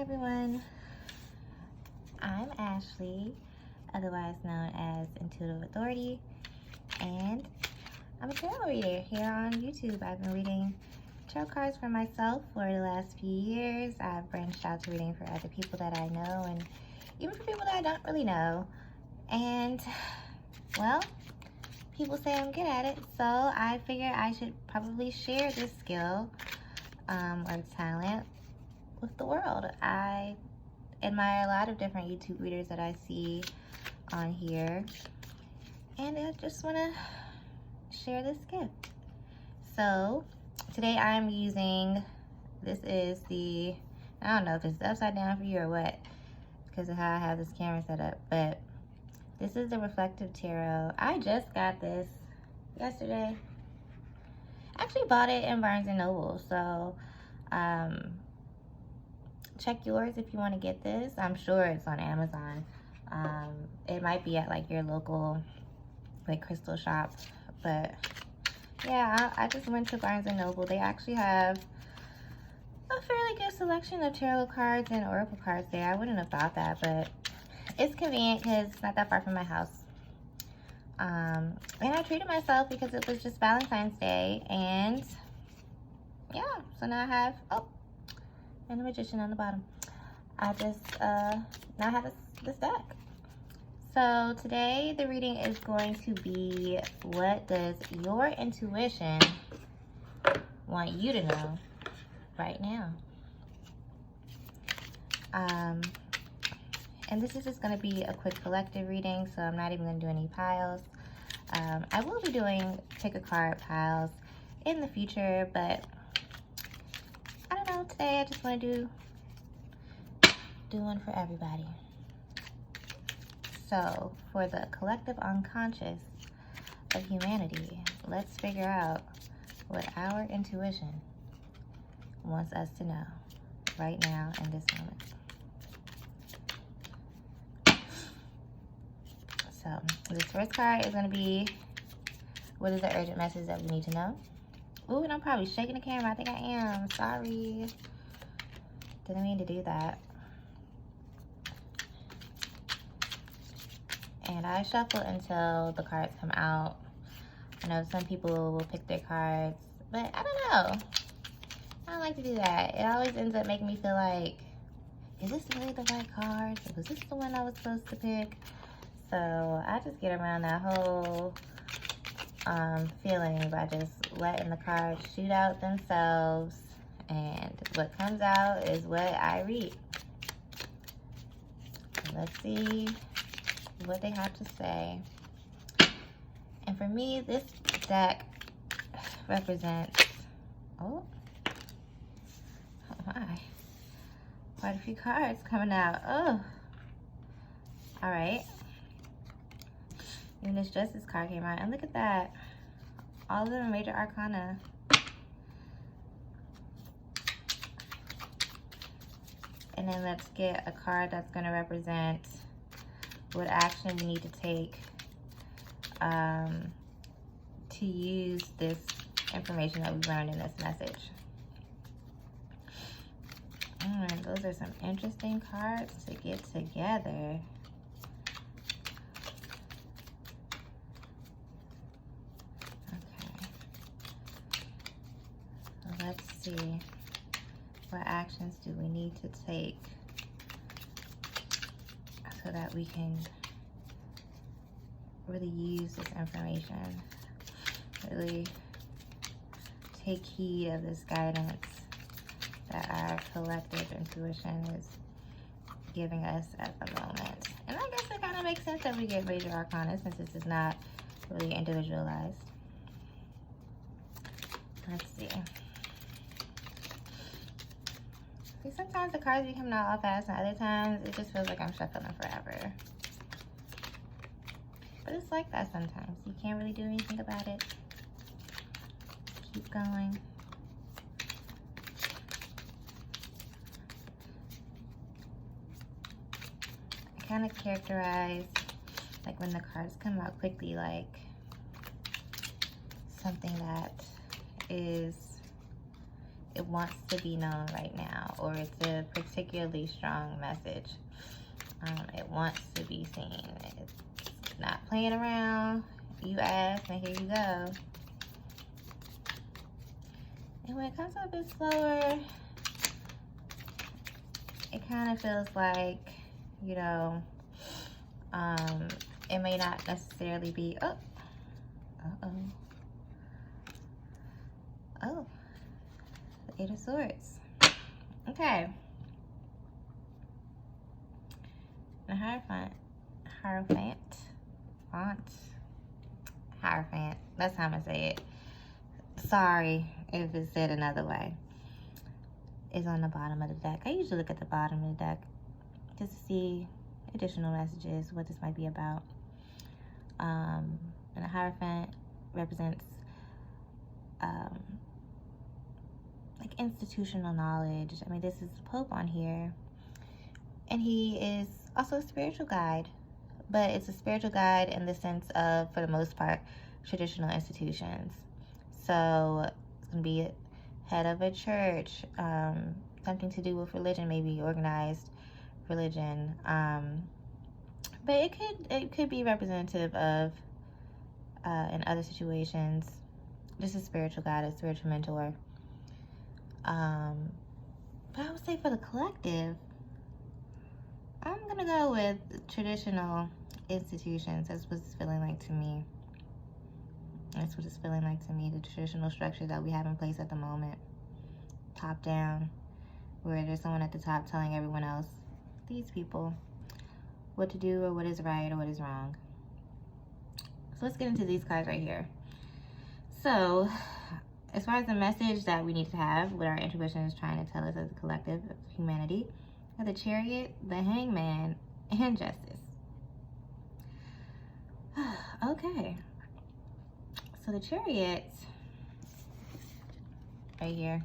everyone, I'm Ashley, otherwise known as Intuitive Authority, and I'm a tarot reader here on YouTube. I've been reading tarot cards for myself for the last few years. I've branched out to reading for other people that I know and even for people that I don't really know. And, well, people say I'm good at it, so I figure I should probably share this skill or talent with the world. I admire a lot of different YouTube readers that I see on here, and I just want to share this gift. So today I'm using, this is the, I don't know if it's upside down for you or what because of how I have this camera set up, but this is the Reflective Tarot. I just got this yesterday. I actually bought it in Barnes & Noble, so check yours if you want to get this. I'm sure it's on Amazon. It might be at like your local like crystal shop, but yeah, I just went to Barnes & Noble. They actually have a fairly good selection of tarot cards and oracle cards there. I wouldn't have thought that, but it's convenient because it's not that far from my house. And I treated myself because it was just Valentine's Day, and yeah, so now I have, oh, and the Magician on the bottom. I just now have this deck. So today the reading is going to be, what does your intuition want you to know right now? And this is just going to be a quick collective reading, so I'm not even going to do any piles. I will be doing pick a card piles in the future, but I don't know, today I just want to do one for everybody. So for the collective unconscious of humanity, let's figure out what our intuition wants us to know right now in this moment. So this first card is going to be, what is the urgent message that we need to know? Ooh, and I'm probably shaking the camera. I think I am. Sorry. Didn't mean to do that. And I shuffle until the cards come out. I know some people will pick their cards, but I don't know. I don't like to do that. It always ends up making me feel like, is this really the right card? Was this the one I was supposed to pick? So I just get around that whole feeling by just letting the cards shoot out themselves, and what comes out is what I read. So let's see what they have to say. And for me, this deck represents, oh my, quite a few cards coming out. Oh, all right. Even this Justice card came out, and look at that. All of them are major arcana. And then let's get a card that's going to represent what action we need to take to use this information that we learned in this message. Those are some interesting cards to get together. Let's see, what actions do we need to take so that we can really use this information, really take heed of this guidance that our collective intuition is giving us at the moment. And I guess it kind of makes sense that we get major arcana since this is not really individualized. Let's see. Sometimes the cards be coming out all fast, and other times it just feels like I'm shuffling forever. But it's like that sometimes. You can't really do anything about it. Keep going. I kind of characterize, like when the cards come out quickly, like something that is it wants to be known right now, or it's a particularly strong message. It wants to be seen. It's not playing around. You ask, and here you go. And when it comes up a bit slower, it kind of feels like, you know, it may not necessarily be, oh, the Eight of Swords. Okay. The Hierophant. That's how I'm gonna say it. Sorry if it's said another way. Is on the bottom of the deck. I usually look at the bottom of the deck just to see additional messages, what this might be about. And the Hierophant represents like institutional knowledge. I mean, this is the Pope on here, and he is also a spiritual guide, but it's a spiritual guide in the sense of, for the most part, traditional institutions. So it's going to be head of a church, something to do with religion, maybe organized religion. But it could be representative of, in other situations, just a spiritual guide, a spiritual mentor. But I would say for the collective, I'm gonna go with traditional institutions. That's what it's feeling like to me. That's what it's feeling like to me, the traditional structure that we have in place at the moment. Top down, where there's someone at the top telling everyone else, these people, what to do or what is right or what is wrong. So let's get into these cards right here. So, as far as the message that we need to have, what our intuition is trying to tell us as a collective of humanity, the Chariot, the Hangman, and Justice. Okay. So the Chariot, right here,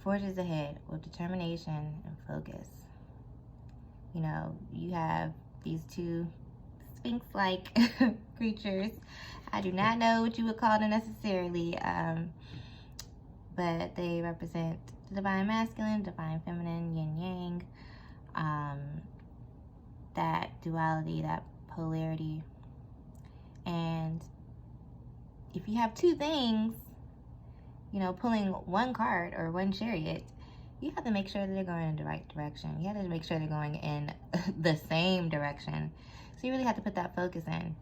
forges ahead with determination and focus. You know, you have these two Sphinx-like creatures. I do not know what you would call them necessarily, but they represent the divine masculine, divine feminine, yin yang, that duality, that polarity. And if you have two things, you know, pulling one card or one chariot, you have to make sure that they're going in the right direction. You have to make sure they're going in the same direction. So you really have to put that focus in.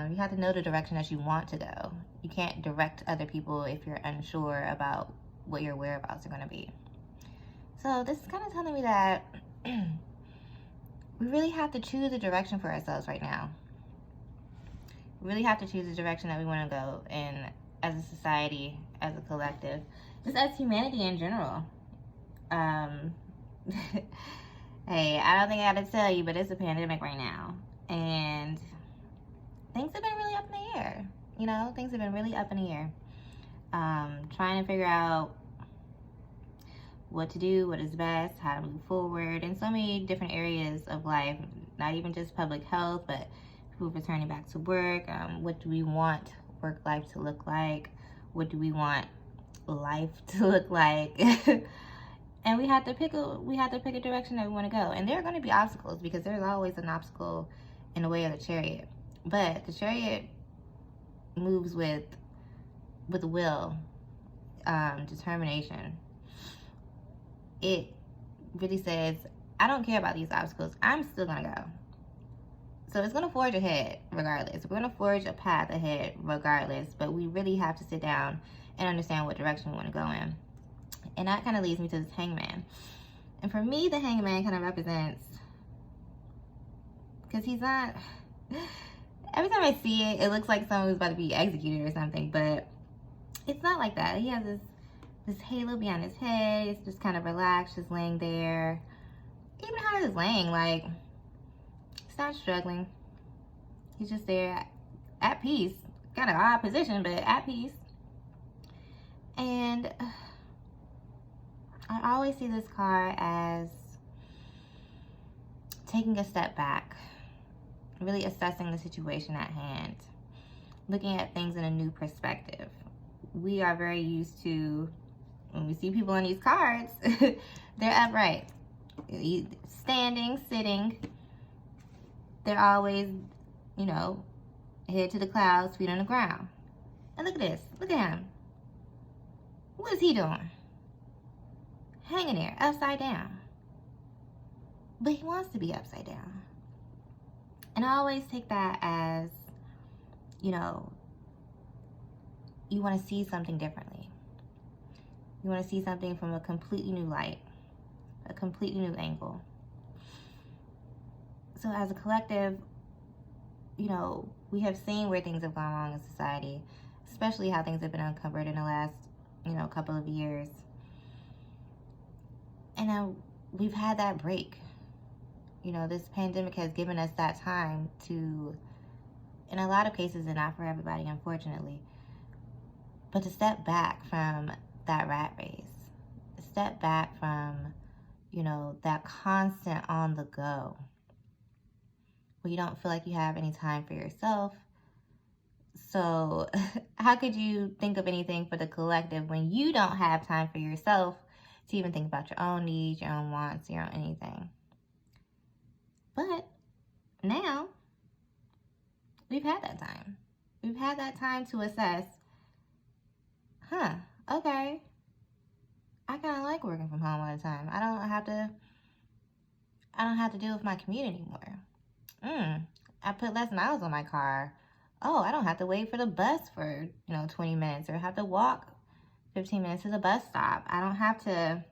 You have to know the direction that you want to go. You can't direct other people if you're unsure about what your whereabouts are going to be. So this is kind of telling me that we really have to choose a direction for ourselves right now. We really have to choose a direction that we want to go in as a society, as a collective, just as humanity in general. Hey, I don't think I gotta tell you, but it's a pandemic right now. And things have been really up in the air. You know, things have been really up in the air. Trying to figure out what to do, what is best, how to move forward in so many different areas of life, not even just public health, but people returning back to work. What do we want work life to look like? What do we want life to look like? And we have to pick a direction that we want to go. And there are going to be obstacles, because there's always an obstacle in the way of the Chariot. But the Chariot moves with will, determination. It really says, I don't care about these obstacles. I'm still going to go. So it's going to forge ahead regardless. We're going to forge a path ahead regardless. But we really have to sit down and understand what direction we want to go in. And that kind of leads me to this Hangman. And for me, the Hangman kind of represents, because he's not, every time I see it, it looks like someone who's about to be executed or something, but it's not like that. He has this halo behind his head. It's just kind of relaxed, just laying there. Even how he's laying, like, he's not struggling. He's just there at peace. Kind of odd position, but at peace. And I always see this card as taking a step back, really assessing the situation at hand, looking at things in a new perspective. we are very used to, when we see people on these cards, they're upright. Standing, sitting. They're always, you know, head to the clouds, feet on the ground. And look at this. Look at him. What is he doing? Hanging there, upside down. But he wants to be upside down. And I always take that as, you know, you want to see something differently. You want to see something from a completely new light, a completely new angle. So as a collective, you know, we have seen where things have gone wrong in society, especially how things have been uncovered in the last, you know, couple of years. And now we've had that break. You know, this pandemic has given us that time to, in a lot of cases, and not for everybody, unfortunately, but to step back from that rat race, step back from, you know, that constant on the go, where you don't feel like you have any time for yourself. So how could you think of anything for the collective when you don't have time for yourself to even think about your own needs, your own wants, your own anything? But now we've had that time. We've had that time to assess, okay, I kind of like working from home all the time. I don't have to deal with my commute anymore. I put less miles on my car. Oh, I don't have to wait for the bus for, 20 minutes or have to walk 15 minutes to the bus stop. I don't have to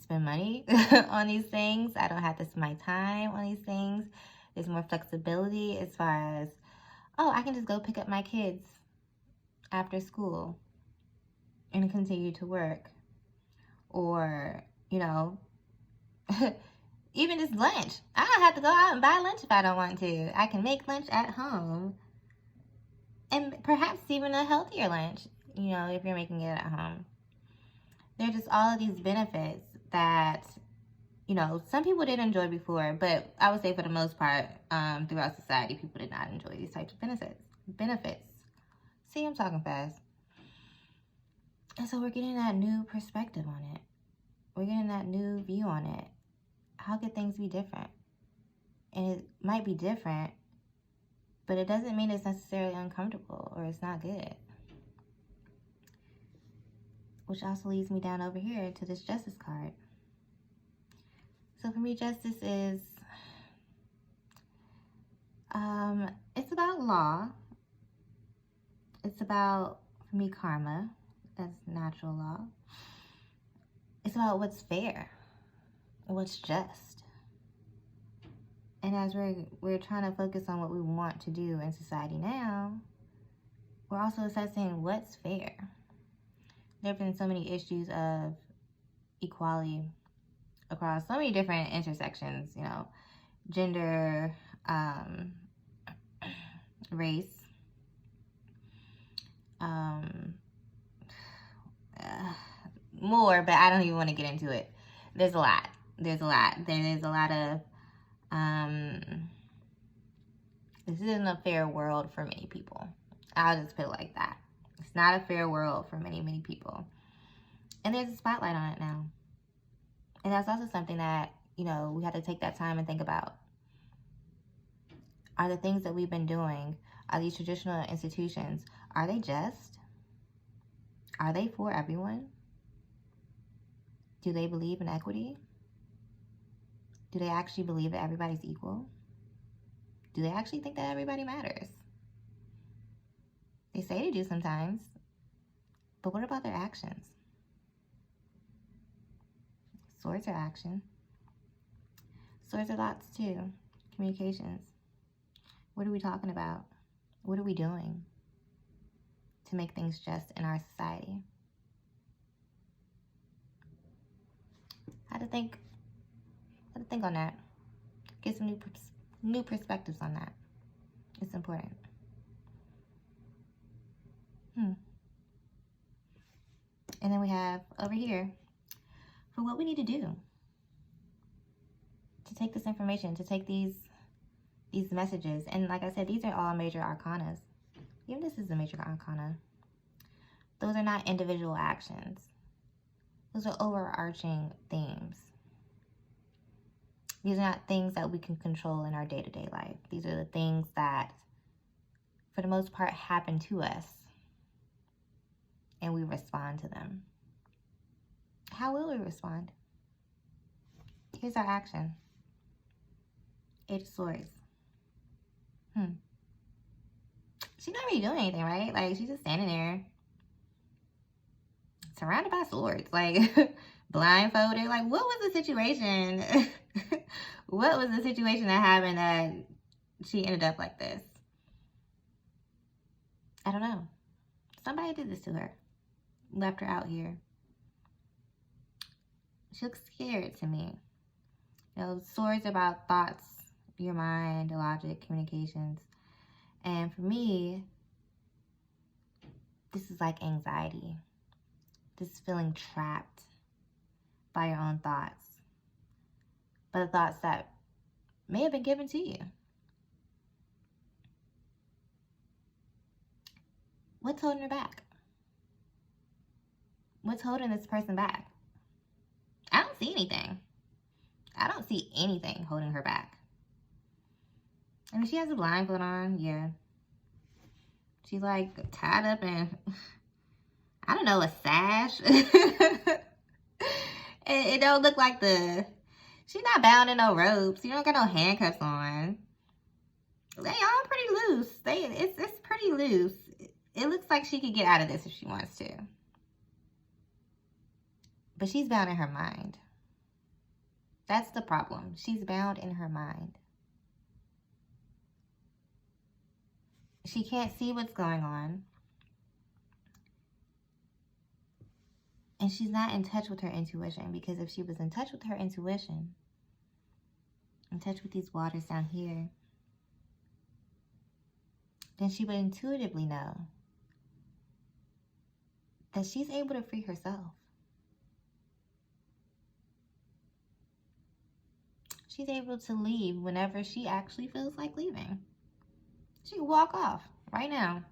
spend money on these things. I don't have to spend my time on these things. There's more flexibility as far as, I can just go pick up my kids after school and continue to work. Or, even just lunch. I don't have to go out and buy lunch if I don't want to. I can make lunch at home. And perhaps even a healthier lunch, if you're making it at home. There are just all of these benefits that, some people did enjoy before, but I would say for the most part, throughout society, people did not enjoy these types of benefits. See, I'm talking fast. And so we're getting that new perspective on it. We're getting that new view on it. How could things be different? And it might be different, but it doesn't mean it's necessarily uncomfortable or it's not good. Which also leads me down over here to this justice card. So for me, justice is, it's about law. It's about, for me, karma. That's natural law. It's about what's fair, what's just. And as we're trying to focus on what we want to do in society now, we're also assessing what's fair. There have been so many issues of equality across so many different intersections, gender, race, more, but I don't even want to get into it. There's a lot. There's a lot of, this isn't a fair world for many people. I'll just put it like that. It's not a fair world for many, many people. And there's a spotlight on it now. And that's also something that, we have to take that time and think about. Are the things that we've been doing, are these traditional institutions, are they just? Are they for everyone? Do they believe in equity? Do they actually believe that everybody's equal? Do they actually think that everybody matters? They say they do sometimes, but what about their actions? Swords are action. Swords are thoughts too. Communications. What are we talking about? What are we doing to make things just in our society? How to think on that. Get some new perspectives on that. It's important. And then we have over here for what we need to do to take this information, to take these messages. And like I said, these are all major arcanas. Even this is a major arcana. Those are not individual actions. Those are overarching themes. These are not things that we can control in our day-to-day life. These are the things that, for the most part, happen to us, and we respond to them. How will we respond? Here's our action. 8 of Swords. She's not really doing anything, right? Like, she's just standing there, surrounded by swords, like, blindfolded. Like, what was the situation? What was the situation that happened that she ended up like this? I don't know. Somebody did this to her. Left her out here. She looks scared to me. You know, swords about thoughts, your mind, logic, communications. And for me, this is like anxiety. This is feeling trapped by your own thoughts. But the thoughts that may have been given to you. What's holding her back? What's holding this person back? I don't see anything. I don't see anything holding her back. I mean, she has a blindfold on, yeah. She's like tied up in, I don't know, a sash. It don't look like she's not bound in no ropes. You don't got no handcuffs on. They all pretty loose. It's pretty loose. It looks like she could get out of this if she wants to. But she's bound in her mind. That's the problem. She's bound in her mind. She can't see what's going on. And she's not in touch with her intuition, because if she was in touch with her intuition, in touch with these waters down here, then she would intuitively know that she's able to free herself. She's able to leave whenever she actually feels like leaving. She can walk off right now.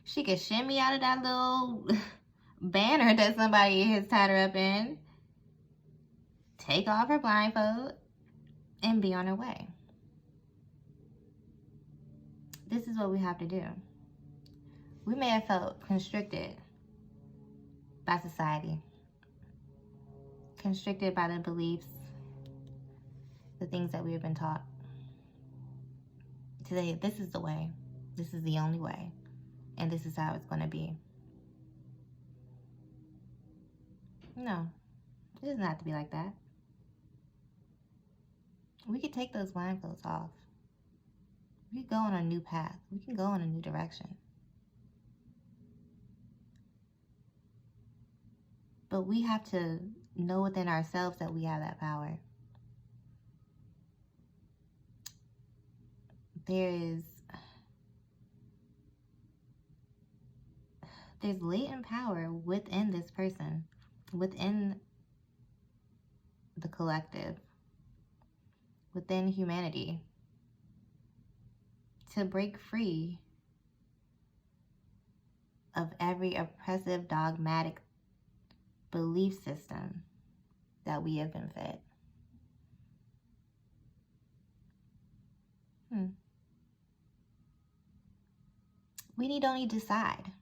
She could shimmy out of that little banner that somebody has tied her up in, take off her blindfold, and be on her way. This is what we have to do. We may have felt constricted by society, constricted by the beliefs, the things that we have been taught. Today, this is the way. This is the only way. And this is how it's going to be. No, it doesn't have to be like that. We could take those blindfolds off. We could go on a new path. We can go in a new direction. But we have to know within ourselves that we have that power. There's latent power within this person, within the collective, within humanity, to break free of every oppressive, dogmatic belief system that we have been fed. We need only decide.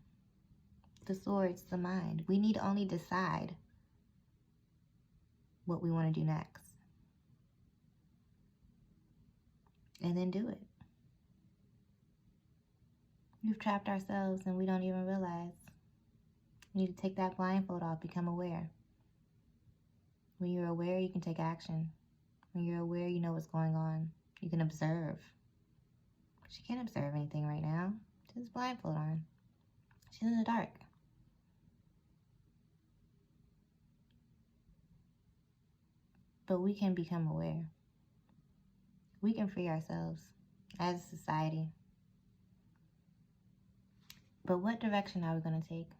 The swords, the mind. We need only decide what we want to do next. And then do it. We've trapped ourselves and we don't even realize. We need to take that blindfold off, become aware. When you're aware, you can take action. When you're aware, you know what's going on. You can observe. She can't observe anything right now. She has a blindfold on. She's in the dark. But we can become aware. We can free ourselves as a society. But what direction are we going to take?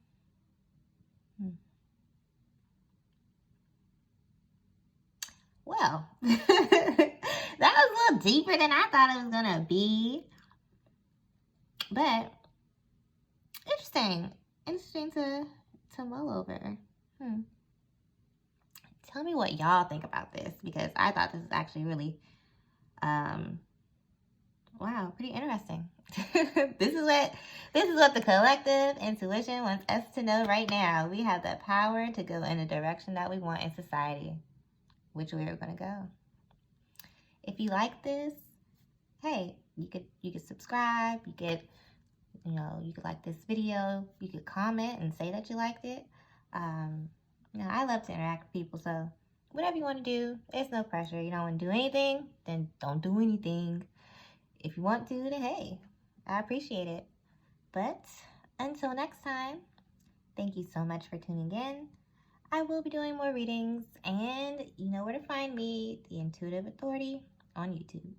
Well, that was a little deeper than I thought it was going to be. But interesting interesting to mull over. Tell me what y'all think about this, because I thought this was actually really, wow, pretty interesting. This is what the collective intuition wants us to know right now. We have the power to go in the direction that we want in society. Which way we're gonna go. If you like this, hey, you could subscribe. You could like this video. You could comment and say that you liked it. I love to interact with people, so whatever you want to do, there's no pressure. You don't want to do anything, then don't do anything. If you want to, then hey, I appreciate it. But until next time, thank you so much for tuning in. I will be doing more readings, and you know where to find me, the Intuitive Authority on YouTube.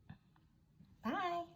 Bye.